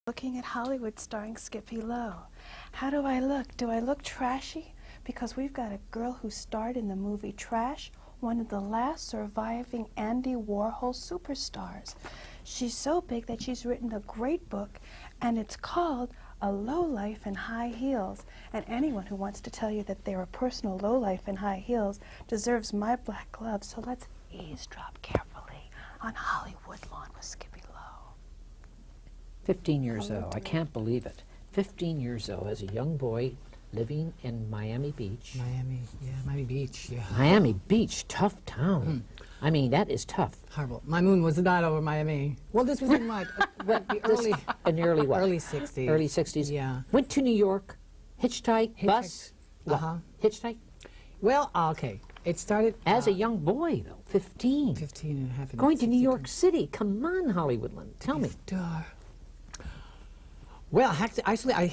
Looking at Hollywood starring Skippy Lowe. How do I look? Do I look trashy? Because we've got a girl who starred in the movie Trash, one of the last surviving Andy Warhol superstars. She's so big that she's written a great book, and it's called A Low Life in High Heels. And anyone who wants to tell you that they're a personal low life in high heels deserves my black gloves. So let's eavesdrop carefully on Holly Woodlawn with Skippy Lowe. 15 years old. I can't believe it. 15 years old as a young boy living in Miami Beach. Miami Beach, yeah. Miami Beach, tough town. I mean, that is tough. Horrible. My moon was not over Miami. Well, this was in what? In the early what? Early 60s. Early 60s? Yeah. Went to New York, hitchhiked, bus? Hitchhiked? Well, okay. It started... As a young boy, though, 15. 15 and a half. Going to New York City. Come on, Holly Woodlawn. Tell me. Well, actually, I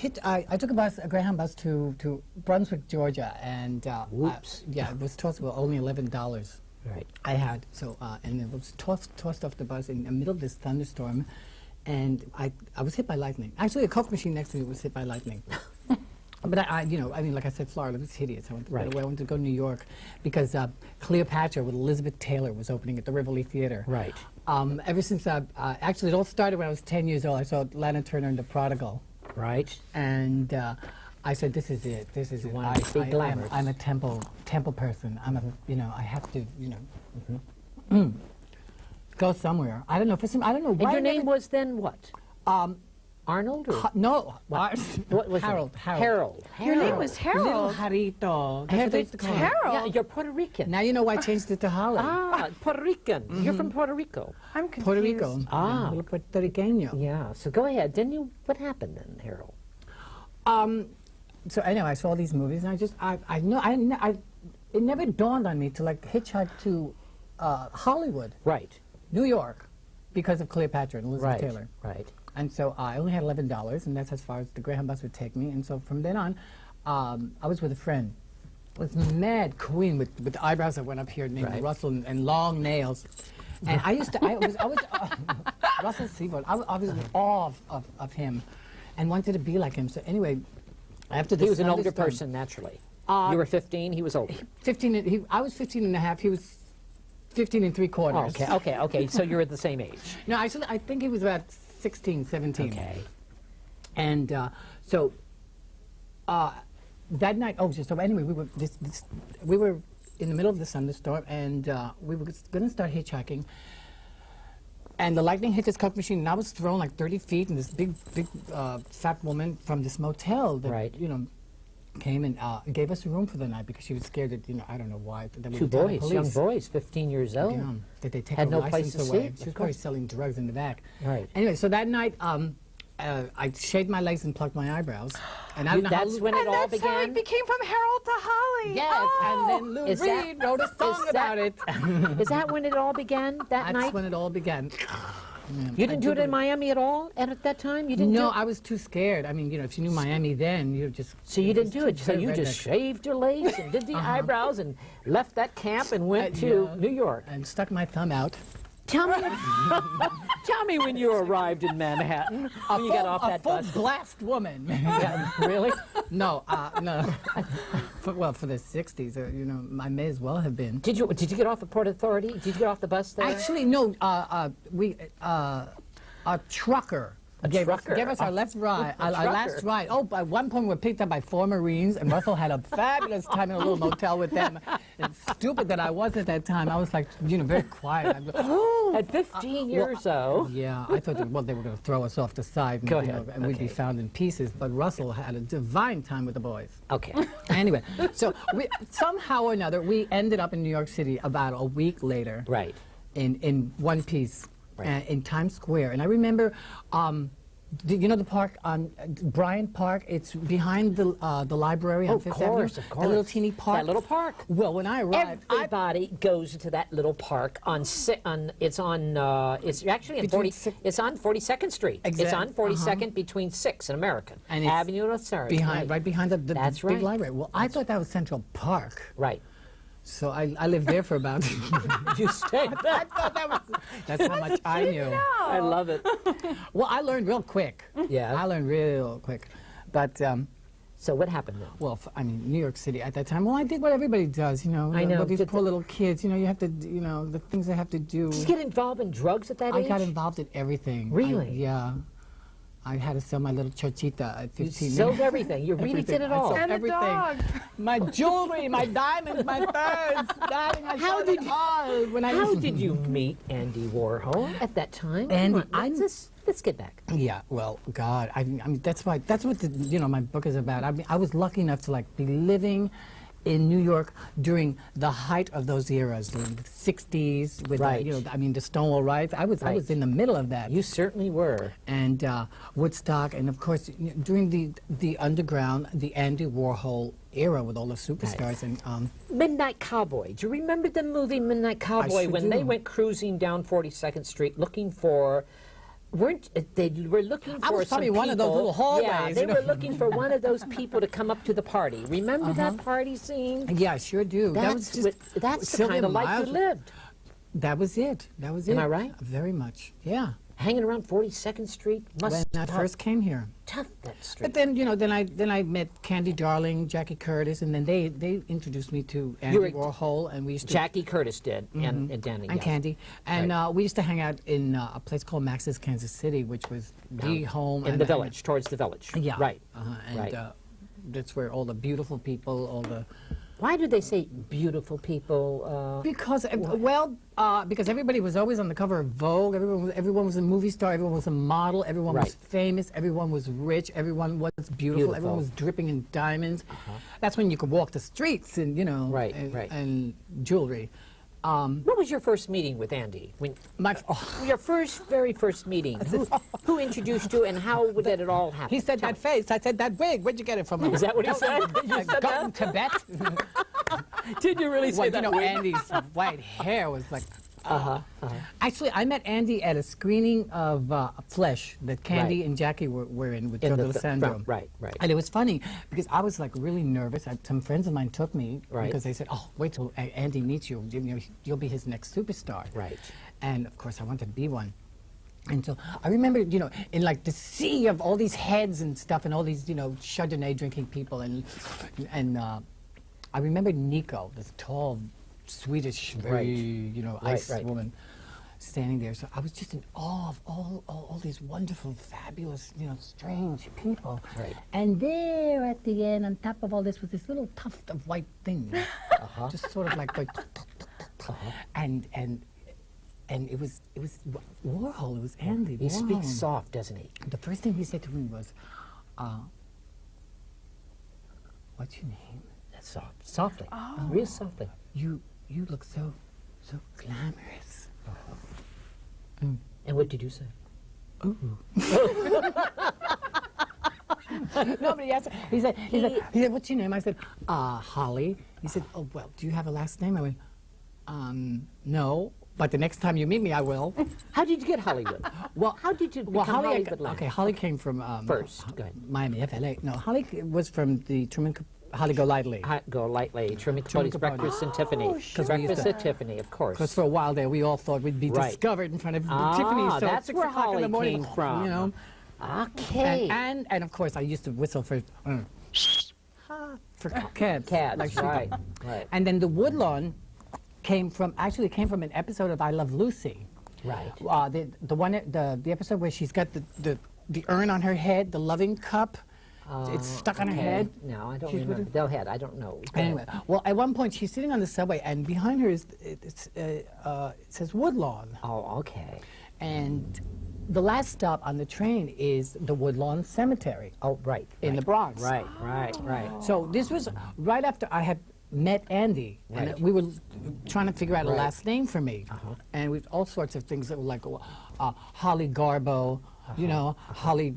took a Greyhound bus to Brunswick, Georgia, and yeah, it was tossed with only $11. Right. I had and it was tossed off the bus in the middle of this thunderstorm, and I was hit by lightning. Actually, a Coke machine next to me was hit by lightning. But I mean, like I said, Florida was hideous. I went to go to New York because Cleopatra with Elizabeth Taylor was opening at the Revolt Theater. Right. Ever since, actually, it all started when I was 10 years old. I saw Lana Turner in The Prodigal. Right. And I said, this is it. This is it. I'm a temple person. I have to, go somewhere. I don't know. I don't know why. And your name was then what? Arnold? Or? No. What was Harold. it? Harold. Your name was Harold. Little Jarito. Harold. Harold. Yeah, you're Puerto Rican. Now you know why I changed it to Holly. Puerto Rican. You're from Puerto Rico. I'm confused. Puerto Rico. Ah. Little Puerto Riqueño. Yeah. So go ahead. What happened then, Harold? So anyway, I saw these movies, and it never dawned on me to hitchhike to Hollywood. Right. New York, because of Cleopatra and Elizabeth Taylor. Right. And so I only had $11, and that's as far as the Greyhound bus would take me. And so from then on, I was with a friend. It was a mad queen with eyebrows that went up here named Russell and long nails. And I was Russell Seaboard. I was in awe of him and wanted to be like him. So anyway, after this, he was an older person, naturally. You were 15, he was older. 15, I was 15 and a half, he was 15 and 3/4. Oh, okay, so you're at the same age. No, actually, I think he was about 16, 17. Okay. And so that night, so anyway, we were in the middle of the thunderstorm, and we were going to start hitchhiking. And the lightning hit this Coke machine, and I was thrown like 30 feet, and this big, fat woman from this motel that, came and gave us a room for the night because she was scared that, I don't know why. That we Two would boys, young boys, 15 years old. Yeah, that they take Had her no place license to away. sleep, She was probably selling drugs in the back. Right. Anyway, so that night, I shaved my legs and plucked my eyebrows. And I that's when it all began? That's how it became from Harold to Holly. Yes, and then Lou Reed wrote a song about it. Is that when it all began, that night? That's when it all began. Yeah. You didn't do it in Miami at all at that time? You didn't No, I was too scared. I mean, if you knew Miami then, you just... So you didn't do it. So you just shaved your legs and did the eyebrows and left that camp and went to New York. And stuck my thumb out. Tell me when you arrived in Manhattan, when you got off that bus. A full blast woman. Yeah, really? No, no. For the 60s, I may as well have been. Did you get off at Port Authority? Did you get off the bus there? Actually, no. A trucker. Gave us our last ride. Oh, at one point we were picked up by 4 Marines, and Russell had a fabulous time in a little motel with them. And stupid that I was at that time. I was like, very quiet. At 15 years old. Yeah, I thought they were going to throw us off the side and we'd be found in pieces. But Russell had a divine time with the boys. Okay. Anyway, so somehow or another, we ended up in New York City about a week later. Right. In one piece. In Times Square. And I remember, the park, Bryant Park, it's behind the library on Fifth Avenue. Of course. That little teeny park. That little park. Well, when I arrived... Everybody goes to that little park it's actually it's on 42nd Street. Exactly. It's on 42nd between 6th and American. And Avenue of Sorry. Right behind the That's big library. Well, I thought that was Central Park. Right. So I lived there for about. You stayed there. I thought that's how much I knew. I love it. Well, I learned real quick. Yeah. I learned real quick. But, So what happened then? well, I mean, New York City at that time, well, I did what everybody does, you know. I know, But these but poor little kids, you know, you have to, you know, the things they have to do. Did you get involved in drugs at that age? I got involved in everything. Really? Yeah. I had to sell my little chochita at 15. You sold everything. You really did it I all. sold And the everything. dog. My jewelry, my diamonds, my birds. Darling, I How sold did it you- all. When I How was, did you meet Andy Warhol at that time? Andy, Come on, let's get back. Yeah, well, God, I mean, that's what the, you know, my book is about. I mean, I was lucky enough to like be living in New York during the height of those eras, the 60s, with Right. you know, I mean, the Stonewall riots. I was Right. in the middle of that. You certainly were. And Woodstock, and of course during the underground, the Andy Warhol era with all the superstars and. Midnight Cowboy. Do you remember the movie Midnight Cowboy sure when they do. went cruising down 42nd Street looking for? They were looking for I was some probably one of those people- little hallways, Yeah, you they know. were looking for one of those people to come up to the party. Remember that party scene? Yeah, I sure do. That's the Sylvia kind of life Miles- you lived. That was it. That was it. Am I right? Very much. Yeah. Hanging around 42nd Street must When I first came here. tough that street. But then, you know, then I met Candy Darling, Jackie Curtis, and then they introduced me to Andy were- Warhol, and we used to Jackie Curtis did, and Danny. and yes. Candy, and Right. we used to hang out in a place called Max's Kansas City, which was the home in and the village, towards the village. Yeah, Right. And Right. that's where all the beautiful people, all the Why do they say beautiful people? because because everybody was always on the cover of Vogue. Everyone was a movie star. Everyone was a model. Everyone was Right. famous. Everyone was rich. Everyone was beautiful. Everyone was dripping in diamonds. That's when you could walk the streets and you know, Right, and, right. and jewelry. What was your first meeting with Andy? Your very first meeting. Who introduced you, and how did it all happen? He said Tell that face. I said that wig. Where'd you get it from? Is that what he said? You I said got in that? Tibet. Did you really say Well, that? you know, Andy's white hair was like. Actually, I met Andy at a screening of Flesh that Candy Right. and Jackie were in with In Joe the D'Alessandro. right, right. And it was funny because I was like really nervous. Some friends of mine took me Right. because they said, "Oh, wait till Andy meets you. You know, you'll be his next superstar." Right. And of course, I wanted to be one. And so I remember, you know, in like the sea of all these heads and stuff, and all these, you know, Chardonnay drinking people, and I remember Nico, this tall Swedish, very, Right. you know, Right, ice right. woman, standing there. So I was just in awe of all these wonderful, fabulous, you know, strange people. Right. And there at the end, on top of all this, was this little tuft of white thing, just sort of like, and it was Warhol. It was Andy. He Warhol. speaks soft, doesn't he? The first thing he said to me was, "What's your name? That's soft. Softly. Real softly. You look so glamorous." And what did you say? Nobody asked. He said, "What's your name?" I said, "Holly." He said, "Oh well, do you have a last name?" I went, "No, but the next time you meet me, I will." How did you get Hollywood? Well, How did you become Holly, Hollywood land? okay, Holly came from First, go ahead. Miami, FLA. No, Holly was from the Holly Golightly. Go lightly. Truman Truman Capote's Capote. Breakfast and Tiffany. sure. We used Breakfast to- at Tiffany, of course. Because for a while there, we all thought we'd be Right. discovered in front of Tiffany. So that's at 6 where o'clock in Holly the morning, came from. You know, Okay. and of course, I used to whistle for cats. Cats, like sheep. right, right. And then the Woodlawn came from an episode of I Love Lucy. Right. The episode where she's got the urn on her head, the loving cup. It's stuck on her Okay. head. No, I don't She's with remember. They'll head. I don't know. Go Anyway, ahead. well, at one point she's sitting on the subway, and behind her it says Woodlawn, Oh, okay. and the last stop on the train is the Woodlawn Cemetery Oh, right. in right. the Bronx. Right, right, right. So this was right after I had met Andy, Right. and we were trying to figure out a Right. last name for me, and with all sorts of things that were like Holly Garbo, you know, Holly,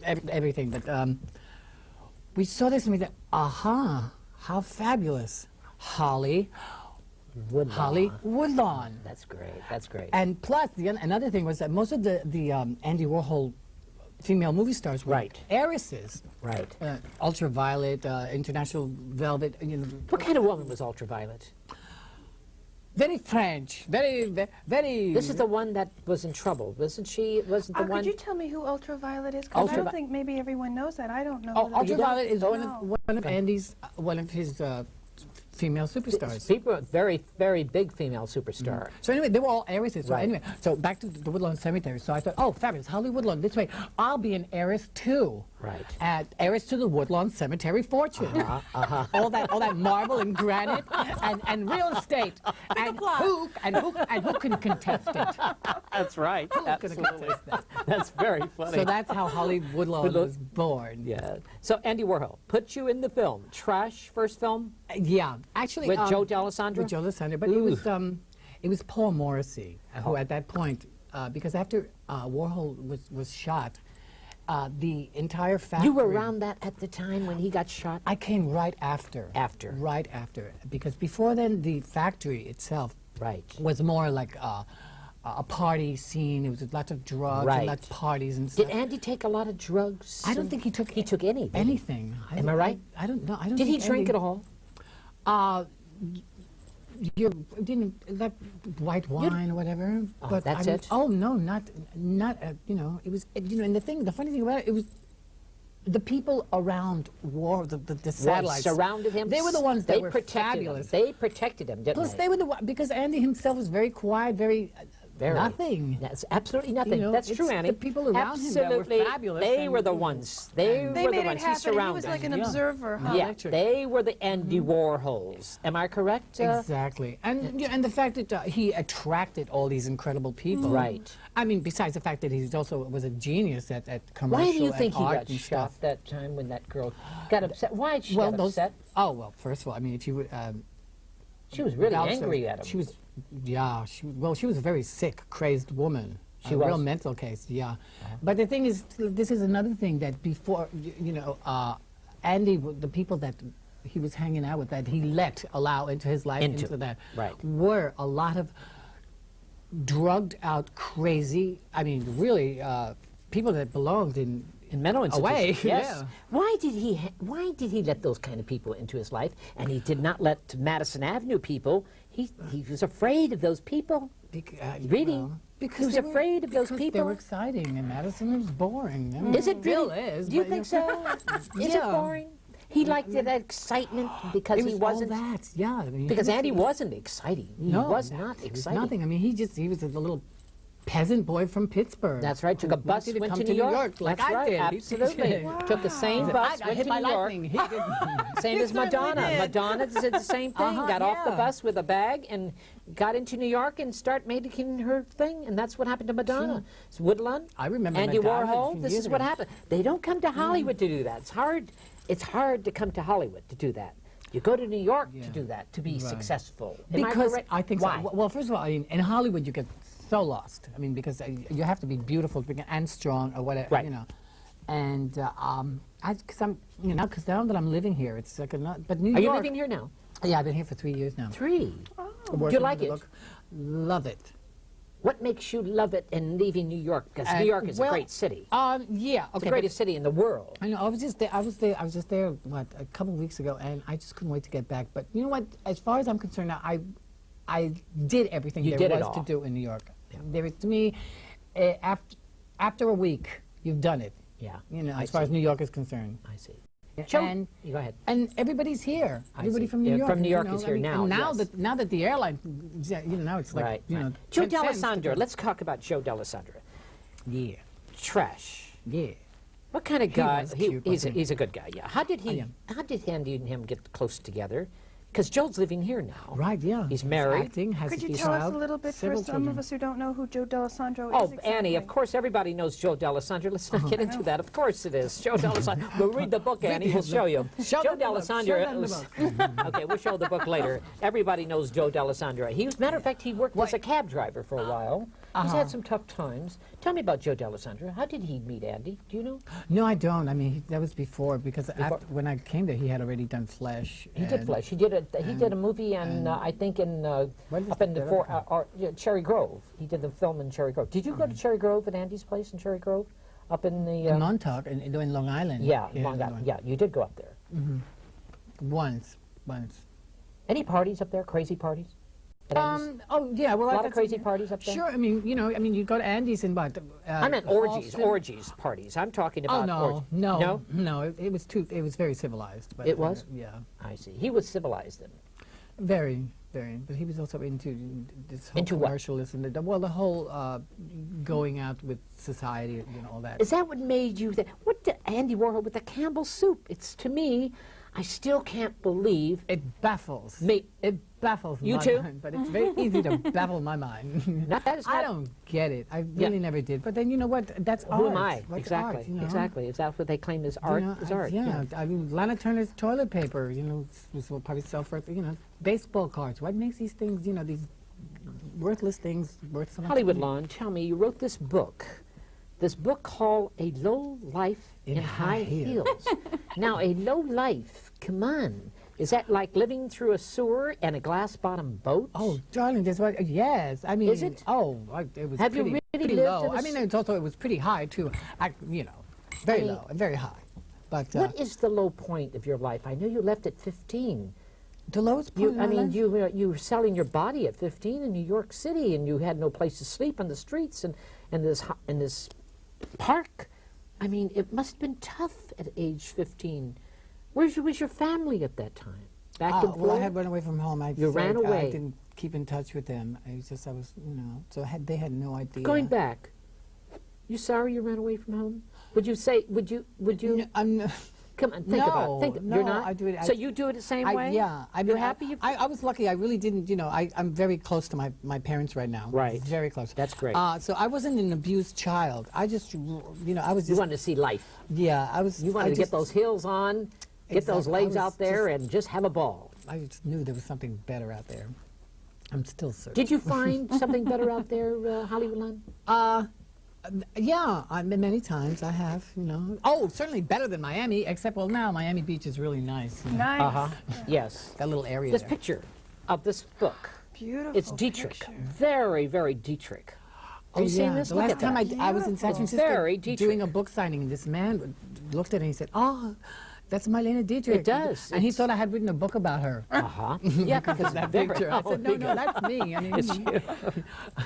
everything. But we saw this and we thought, how fabulous, Holly Woodlawn. That's great. That's great. And plus, another thing was that most of the Andy Warhol female movie stars were Right. heiresses. Right. Ultraviolet, International Velvet. You know, What kind of woman was Ultraviolet? very French, very. This is the one that was in trouble, wasn't she? Wasn't the one? Could you tell me who Ultraviolet is? Because I don't think maybe everyone knows that. I don't know. Oh, who that is. Ultraviolet is No. one of Andy's, one of his female superstars. People, very, very big female superstar. So anyway, they were all heiresses. So Right. anyway, so back to the Woodlawn Cemetery. So I thought, oh, fabulous, Holly Woodlawn, this way, I'll be an heiress too. Right. Heiress to the Woodlawn Cemetery fortune. All that marble and granite and real estate. And who can contest it? That's right. Who can contest that? That's very funny. So that's how Holly Woodlawn was born. Yeah. So Andy Warhol put you in the film. Trash, first film? Yeah, actually. With Joe D'Alessandro? With Joe D'Alessandro, but it was Paul Morrissey who, at that point, because after Warhol was shot, the entire factory. You were around that at the time when he got shot? I came right after. After. Right after, because before then the factory itself Right. was more like a party scene. It was lots of drugs Right. and lots of parties and stuff. Did Andy take a lot of drugs? I don't think he took. He took any. anything. Am I right? I don't know. I don't. Did he think drink Andy- at all? You didn't that white wine or whatever. Oh, but that's I mean, it? Oh no, not you know. It was you know, and the funny thing about it, it was the people around the satellites surrounded him. They were the ones that They were protected fabulous. him. They protected him, didn't Plus, they? they were the because Andy himself was very quiet, very nothing. That's absolutely nothing. You know, That's it's true, Annie. the people around him that were Absolutely. fabulous They and- were the ones. They They were made the it ones. He happen. He surrounded. was like an Yeah. observer, huh? Yeah, Electric. they were the Andy Warhols. Am I correct? Exactly, and the fact that he attracted all these incredible people. Right. I mean, besides the fact that he also was a genius at commercial Why do you and think he art got and shot stuff. that time when that girl got upset? Why did she Well, get those. upset? Oh well, first of all, I mean, if you would. She was really also, angry at him. She was, yeah. She was a very sick, crazed woman. She a was? real mental case, yeah. But the thing is, this is another thing that before, you know, Andy, the people that he was hanging out with, that he allow into his life, into that, right. were a lot of drugged out, crazy. I mean, really, people that belonged in mental institutions. away. Yes. Yeah. Why did he let those kind of people into his life, and he did not let Madison Avenue people? He was afraid of those people. Really? Well, because he was they were- afraid of those because people. They were exciting, and Madison was boring. I mean, Is it still really? is? Do you but, think so? Is it Yeah. boring? He liked that excitement because It was he wasn't. all that, yeah. I mean, Because he was- Andy wasn't exciting. No, he was not he was exciting. nothing. I mean, he was a little peasant boy from Pittsburgh. That's right. Took a who bus, wanted went come to New York. like That's I right. did. Absolutely. Took the same bus, I went hit to by New York. lightning. He didn't. Same as Madonna. did. Madonna did the same thing. Uh-huh, got off the yeah. bus with a bag and got into New York and started making her thing. And that's what happened to Madonna. It's Woodlawn. I remember Andy Madonna a Warhol. few This years is what ago. happened. They don't come to Hollywood to do that. It's hard. It's hard to come to Hollywood to do that. You go to New York to do that, to be Right. successful. Am Because correct? I think Why? so. Well, first of all, I mean, in Hollywood you get so lost. I mean, because you have to be beautiful and strong or whatever, Right. you know. And because I'm, you know, because now that I'm living here, it's like but New Are York. you living here now? Yeah, I've been here for 3 years now. 3. Working Do you like with it? the book. Love it. What makes you love it and leaving New York? Because New York is a well, great city. Yeah, It's okay. the but- greatest city in the world. I know. I was just there. What, a couple of weeks ago, and I just couldn't wait to get back. But you know what? As far as I'm concerned, I did everything You there did it was to all. do in New York. There is, to me, after a week, you've done it. Yeah. You know, I as far as see. New York is concerned. I see. Joe, And you go ahead. and everybody's here. I Everybody see. from New Yeah, York. from New York you know, is here I mean, now, and now yes. that the airline, you know, now it's like Right. you know. Joe 10 cents to D'Alessandro. go. Let's talk about Joe D'Alessandro. Yeah. Trash. Yeah. What kind of guy? was cute, wasn't he? He's a good guy. Yeah. How did he? am. How did Andy and him get close together? Because Joe's living here now. Right. Yeah. He's married. Acting. Has Could you a tell us child, a little bit for several some children. of us who don't know who Joe D'Alessandro Oh, is exactly? Annie, of course everybody knows Joe D'Alessandro. Let's not get into that. Of course it is. Joe D'Alessandro. We'll read the book, Annie. We'll show you. Show Joe them the book. D'Alessandro. Show them the book. Okay, we'll show the book later. Everybody knows Joe D'Alessandro. He was, matter of fact, he worked as a cab driver for a while. He's had some tough times. Tell me about Joe D'Alessandro. How did he meet Andy? Do you know? No, I don't. I mean, that was before because after, when I came there, he had already done Flesh. He did Flesh. He did a movie, and I think in Where did up he in the do Cherry Grove. He did the film in Cherry Grove. Did you go to Cherry Grove at Andy's place in Cherry Grove? up in the... In Montauk, in Long Island. Yeah, Long Island. Yeah, you did go up there. Once. Any parties up there? Crazy parties? Oh yeah, well, a lot of crazy parties up there. Sure, I mean, you go to Andy's and what? I meant orgies parties. I'm talking about. Oh no. It was very civilized. But, it was. Yeah. I see. He was civilized then. Very. But he was also into this whole commercialism. The whole going out with society, all that. Is that what made you? What did Andy Warhol with the Campbell soup? It's to me. I still can't believe it baffles me. It baffles you my too? mind, but it's very easy to baffle my mind. I don't get it. I really never did. But then you know what? That's art. Who am I? What's Exactly. art, Exactly. Is that what they claim is art? Is art? Yeah. I mean, Lana Turner's toilet paper. Was probably sell for baseball cards. What makes these things? These worthless things worth so much. Holly Woodlawn, tell me, you wrote this book. This book called A Low Life in High Heels. Now, a low life, come on. Is that like living through a sewer and a glass-bottom boat? Oh, darling, that's what, yes. I mean, is it? Oh, it was pretty low. I mean, it was pretty high, too. Very low and very high. But what is the low point of your life? I know you left at 15. The lowest point you were selling your body at 15 in New York City, and you had no place to sleep on the streets and this park. I mean, it must have been tough at age 15. Where was your family at that time? Back in Florida? Well, I had run away from home. You ran away. I didn't keep in touch with them. So they had no idea. Going back, you sorry you ran away from home? Would you say, would you? No, come on, think about it. No, you're not? I do it. So you do it the same way? Yeah. You're happy? I was lucky. I really didn't, I'm very close to my parents right now. Right. Very close. That's great. So I wasn't an abused child. I just, I was just. You wanted to see life. Yeah, I was. You wanted to get those heels on, get those legs out there, and just have a ball. I just knew there was something better out there. I'm still searching. Did you find something better out there, Holly Woodlawn? Yeah, many times I have, Oh, certainly better than Miami, except, now Miami Beach is really nice. Nice. Uh-huh. Yes. That little area This there. picture of this book. Beautiful. It's Dietrich. Picture. Very, very Dietrich. Have you seen this? The Look last at time that. I was in San Francisco Very Dietrich. doing a book signing, and this man looked at it and he said, that's Marlene Dietrich. It does. And he thought I had written a book about her. Uh-huh. Yeah, because that picture. I said, no, that's me. I mean,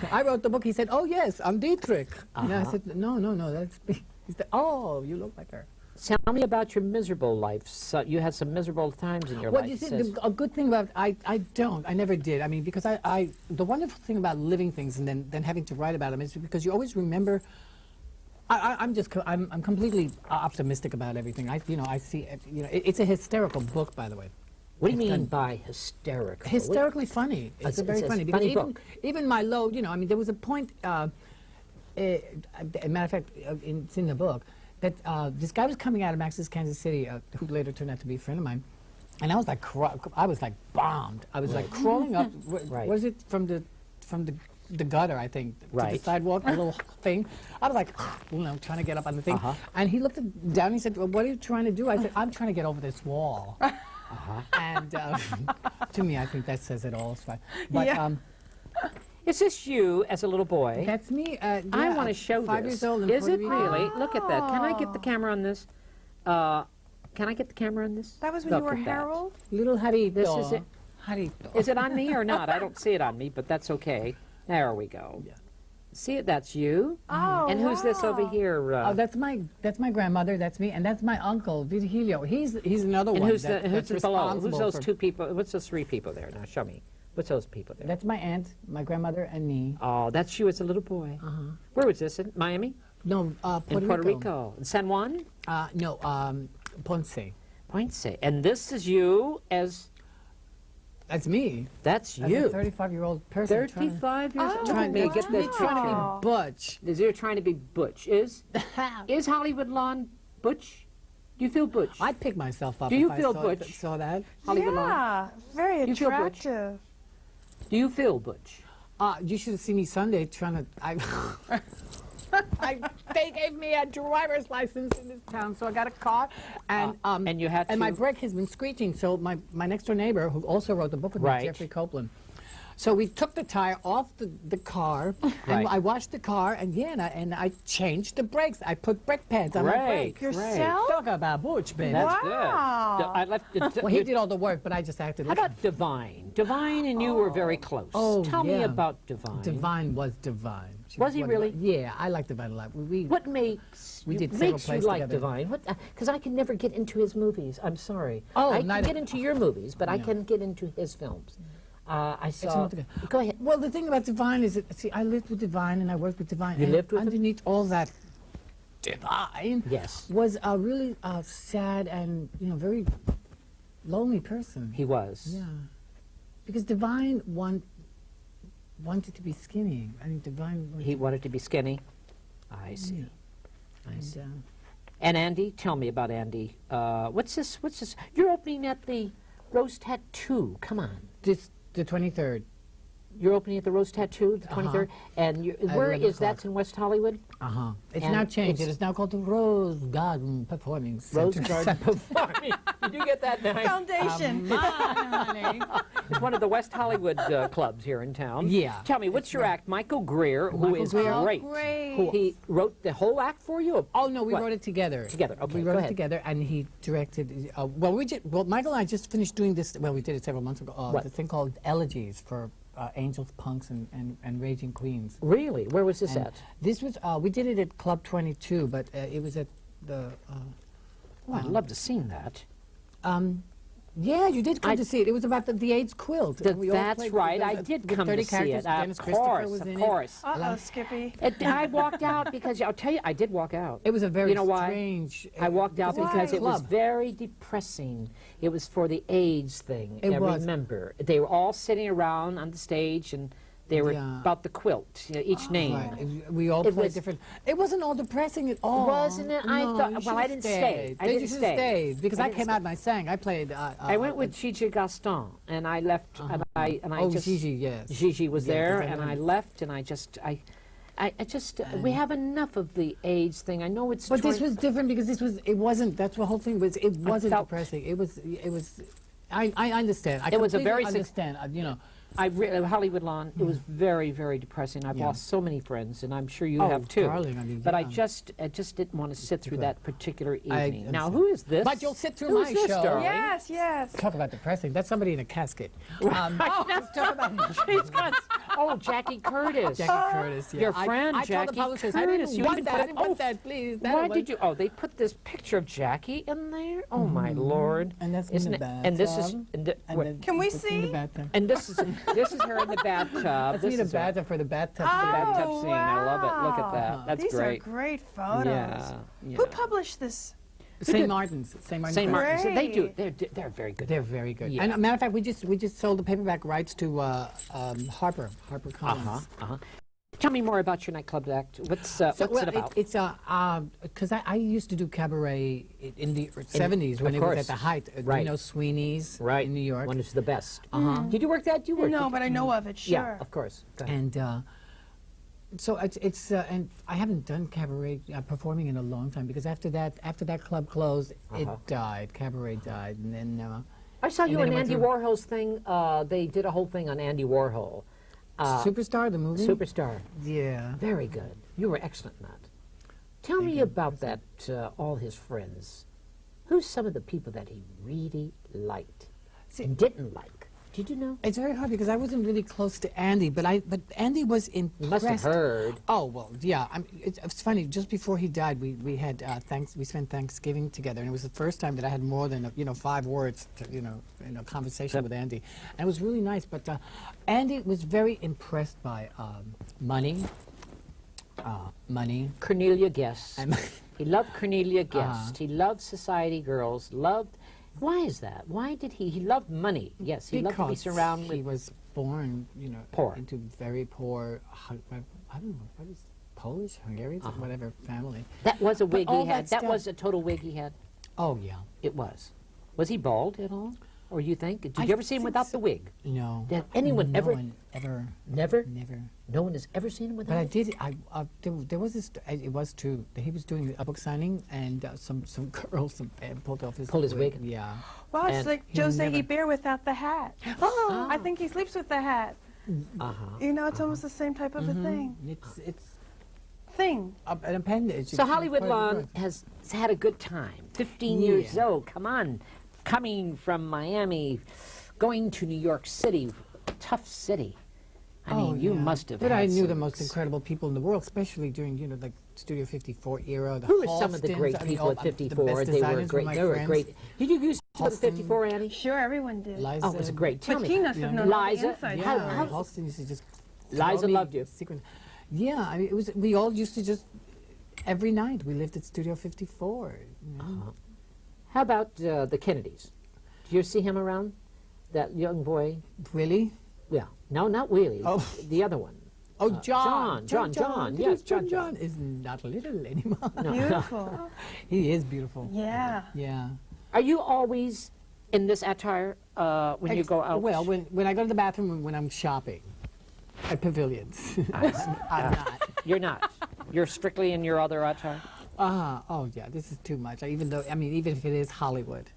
I wrote the book. He said, oh, yes, I'm Dietrich. And I said, no, that's me. He said, oh, you look like her. Tell me about your miserable life. So you had some miserable times in your life. Well, you see, a good thing about I never did. I mean, because the wonderful thing about living things and then having to write about them is because you always remember. I'm completely optimistic about everything. I see. It's a hysterical book, by the way. What do you mean by hysterical? Hysterically funny. It's very funny. Because even my Lowe, I mean, there was a point. As a matter of fact, it's in the book that this guy was coming out of Max's Kansas City, who later turned out to be a friend of mine, and I was like bombed. I was like crawling up. Was it from the gutter, I think, to the sidewalk, a little thing. I was like, trying to get up on the thing. And he looked down and he said, well, what are you trying to do? I said, I'm trying to get over this wall. And to me, I think that says it all. But, is this you as a little boy? That's me. I want to show 5 this. years old in Is Puerto it Rican. really? Look at that. Can I get the camera on this? Can I get the camera on this? That was when you were Harold? Little Harito. This is it. Harito. Is it on me or not? I don't see it on me, but that's okay. There we go. Yeah. See it? That's you. Oh, and who's this over here? That's my grandmother. That's me, and that's my uncle Virgilio. He's another one. And who's that's below? Who's those two people? What's those three people there? Now show me. What's those people there? That's my aunt, my grandmother, and me. Oh, that's you as a little boy. Where was this? In Miami? No, in Puerto Rico. In San Juan? No, Ponce. Ponce. And this is you as. That's me. That's you. As a 35-year-old person. 35 years old. Trying to get this. Trying to be butch. You're trying to be butch. Is Holly Woodlawn butch? Do you feel butch? I'd pick myself up. Do you if feel I butch? Saw that. Holly Woodlawn? Yeah, very you attractive. Feel butch? Do you feel butch? You should have seen me Sunday trying to. They gave me a driver's license in this town, so I got a car, and you had to. And my brake has been screeching. So my next door neighbor, who also wrote the book with me, Jeffrey Copeland, So we took the tire off the car, and Right. I washed the car, and I changed the brakes. I put brake pads on my Great. brakes. Yourself? Talk about butch, baby. That's Wow. good. I left it. Well, he did all the work, but I just acted How like about Divine? Divine and you were very close. Oh, Tell me yeah. about Divine. Divine was divine. She Was he one of really? my- Yeah, I like Divine a lot. What makes We you, did several makes you plays like together. Divine? What? Because I can never get into his movies. I'm sorry. Oh, I can neither- get into your movies, but I No. can get into his films. I saw. not good. Go ahead. Well, the thing about Divine is, that, see, I lived with Divine and I worked with Divine. You and lived with him? underneath all that Divine Yes. was a really sad and very lonely person. He was. Yeah, because Divine wanted to be skinny. I mean, Divine. He wanted to be skinny. I see. I see. And, And Andy, tell me about Andy. What's this? What's this? You're opening at the Rose Tattoo. Come on. the 23rd. You're opening at the Rose Tattoo, the 23rd, and where 11 is that? o'clock. In West Hollywood? It's And now changed. it's- It is now called the Rose Garden Performing Rose Center. Garden Performing. Did you get that? Nice? Foundation. Honey. It's one of the West Hollywood clubs here in town. Yeah. Tell me, what's your act? Michael Greer, who Michael is Greer. great. Great. Who he wrote the whole act for you? Oh no, we What? wrote it together. Together, okay, We go wrote ahead. it together, and he directed. Well, Michael and I just finished doing this. Well, we did it several months ago. What? This thing called Elegies for Angels, Punks, and Raging Queens. Really? Where was this And at? This was we did it at Club 22, but it was at the. Oh, I'd love to see that. Yeah, you did come to see it. It was about the AIDS quilt. and we all That's played right. with, I did with come 30 to see characters. it. Dennis Of Christopher course, was of in course. Uh-oh, Skippy. I walked out because I'll tell you, I did walk out. It was a very You know why? strange. I walked out because because a it was club. very depressing. It was for the AIDS thing. It I was. remember. They were all sitting around on the stage and they were Yeah. about the quilt, each name. Right. We all It played was- different. It wasn't all depressing at all. Wasn't it? I No, thought- you well, should've I didn't stay. stayed. I You didn't should've stay. stayed, because I I didn't came stay. out and I sang. I played. I went with Gigi Gaston, and I left, and I Oh, just Gigi, yes. Gigi was Yeah, there, 'cause I and I remember. left, and I just we have enough of the AIDS thing. I know it's. But this trying- was different because it wasn't. That's the whole thing was. It wasn't felt- depressing. It was. I understand. I It was a completely very understand. Holly Woodlawn, it was very, very depressing. I've Yeah. lost so many friends, and I'm sure you Oh, have too. darling, I mean, but I yeah. just didn't want to sit through that particular evening. understand. Now, who is this? But you'll sit through Who's my this, show. darling? Yes, yes. Talk about depressing. That's somebody in a casket. Let's talk about She's got- oh, Jackie Curtis. Jackie Curtis. Yeah. Your friend, I told Jackie the publishers, I Curtis. didn't You want even that. put- I didn't want oh, that, please. That Why was- did you? Oh, they put this picture of Jackie in there. Oh my Lord! And that's in Isn't the it? And this is. bathtub. And, And then Can we it's in the see? bathtub. and this is her in the bathtub. That's This me in the is her- bathtub for the bathtub. the Oh, bathtub scene. I love it. Look at wow. that. That's These great. are great photos. Yeah. Who published this? St. Martin's. St. Martin's. St. Press. Martin's. So they do. Great. They're very good. They're very good. Yeah. And a matter of fact, we just sold the paperback rights to Harper Collins. Tell me more about your nightclub act. What's it about? It's because I used to do cabaret in the 70s when of it was course. at the height. Right. You know, Sweeney's in New York. One is the best. Did you work that? You worked. No, it. but I know of it, sure. Yeah, of course. Go ahead. And so it's and I haven't done cabaret performing in a long time because after that club closed, it died. Cabaret died, and then I saw you then in I went Andy through- Warhol's thing. They did a whole thing on Andy Warhol. Superstar, the movie. Superstar. Yeah. Very good. You were excellent in that. Tell me about that, all his friends. Who's some of the people that he really liked and didn't like? Did you know? It's very hard because I wasn't really close to Andy, but Andy was impressed. You must have heard. Oh well, yeah. It's funny. Just before he died, we had we spent Thanksgiving together, and it was the first time that I had more than 5 words to, in a conversation with Andy, and it was really nice. But Andy was very impressed by money. Cornelia Guest. And- He loved Cornelia Guest. He loved society girls. Why is that? Why did he loved money? Yes, he loved to be surrounded he with. was born, Poor. into very poor. I don't know what is Polish, Hungarian, whatever family. That was a wig all he had. that That stuff- was a total wig he had. Oh yeah. It was. Was he bald at all? Or you think? Did I you ever see him think without so. the wig? No. Did anyone no ever? One ever. Never? Never. No one has ever seen him without But I it? did. There was this. It was true. He was doing a book signing, and some girl pulled off his wig? Yeah. Well, it's And like he'll Jose never- Ibert without the hat. Oh, I think he sleeps with the hat. You know, it's almost the same type of a thing. It's Thing. an appendage. So It's Holly part of the Woodlawn growth. has had a good time. 15 years old. Come on, coming from Miami, going to New York City, tough city. I mean, you must have. But had I knew the some most incredible people in the world, especially during like Studio 54 era. The Who were some of the Halstons, great I mean, people all- at the 54? best They were designers great. my They were friends. great. Did you used to go to Halston. 54, Annie? Sure, everyone did. Liza, Oh, it was great. Tell But me. he must have known all the Liza, inside Yeah, stories. Halston used to just. Liza tell me loved you. secret- Yeah, I mean, it was. We all used to just every night. We lived at Studio 54. You know? How about the Kennedys? Did you see him around? That young boy? Willie? Yeah. No, not Willie. Oh. The other one. Oh, John. John. Yes, John is not little anymore. Beautiful. He is beautiful. Yeah. Yeah. Are you always in this attire when you go out? Well, when I go to the bathroom, when I'm shopping at pavilions, I'm not. You're not. You're strictly in your other attire? Oh, yeah, this is too much. Even if it is Hollywood.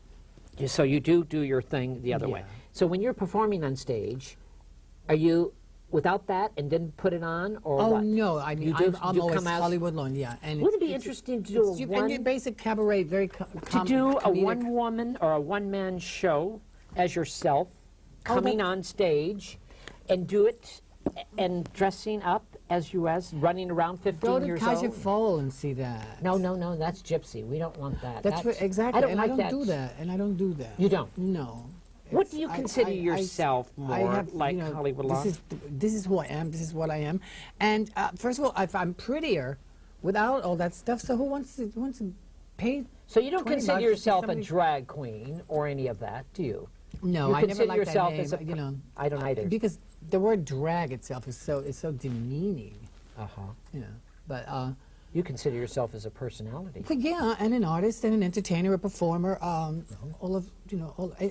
So you do your thing the other way. Yeah. So when you're performing on stage, are you without that and didn't put it on, or Oh, what? no, I mean, You do- I'm you always come out- Holly Woodlawn, yeah. And Wouldn't it be interesting to do a and your basic cabaret, very to do a one-woman or a one-man show as yourself, coming on stage, and do it and dressing up as you as running around 15 Go to years Kaja old? Fall and see that. No, that's gypsy. We don't want that. That's what, exactly. I don't and like I don't do that. And I don't do that. You don't? No. What It's- do you I- consider I- yourself I more have, like you know, Holly Woodlawn? This is who I am. This is what I am. And first of all, if I'm prettier without all that stuff, so who wants to pay? So you don't 20 consider bucks to see yourself a somebody- drag queen or any of that, do you? No, You I never consider liked yourself that name, as a you know. I don't either. Because the word drag itself is so demeaning, Uh-huh. you know. But You consider yourself as a personality. but yeah, and an artist and an entertainer, a performer, all of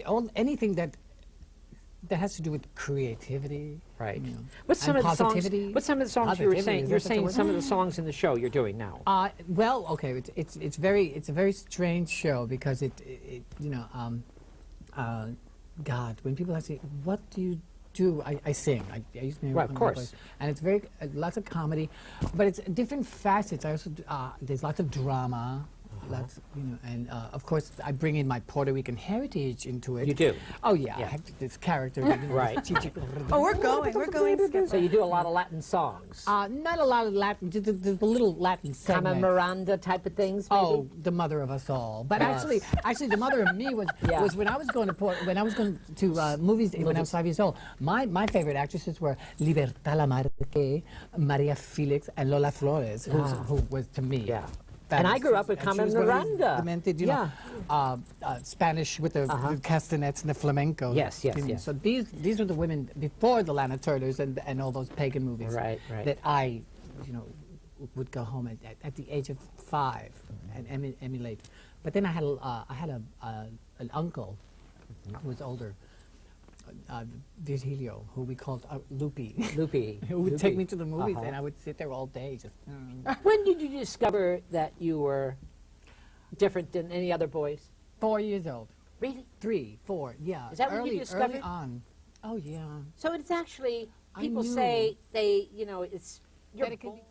all anything that has to do with creativity. Right. You know, What's some and of the songs? positivity. What's some of the songs you were Positivity, saying? is You're that such a saying word? some of the songs in the show you're doing now. Well, okay, it's a very strange show because it you know God, when people ask me what do you do, I sing. I use my Right, of my course. voice. And it's very lots of comedy, but it's different facets. I also there's lots of drama. Lots, you know, and of course I bring in my Puerto Rican heritage into it. You do? Oh yeah, Yeah. I have this character. You know, Right. Oh, we're going, Skip. So you do a lot of Latin songs. not a lot of Latin, just a little Latin Carmen segment. Miranda type of things, maybe? Oh, the mother of us all. But Yes. actually, the mother of me was Yeah. was when I was going to movies when I was 5 years old. My favorite actresses were Libertad Lamarque, Maria Felix, and Lola Flores, who was to me. Yeah. And I grew up with And she Carmen was one of these Miranda. demented, you Yeah. know, Spanish with the castanets and the flamenco. Yes, yes, You know, yes. So these were the women before the Lana Turners and all those pagan movies. Right, right. That I, you know, would go home at the age of 5 and emulate. But then I had an uncle who was older, Virgilio, who we called Loopy. Loopy. Who would take me to the movies, Uh-huh. and I would sit there all day just. When did you discover that you were different than any other boys? 4 years old. Really? 3, 4, yeah. Is that when you early discovered? on. Oh yeah. So it's actually, I people knew. say they, you know, it's, you're That it could be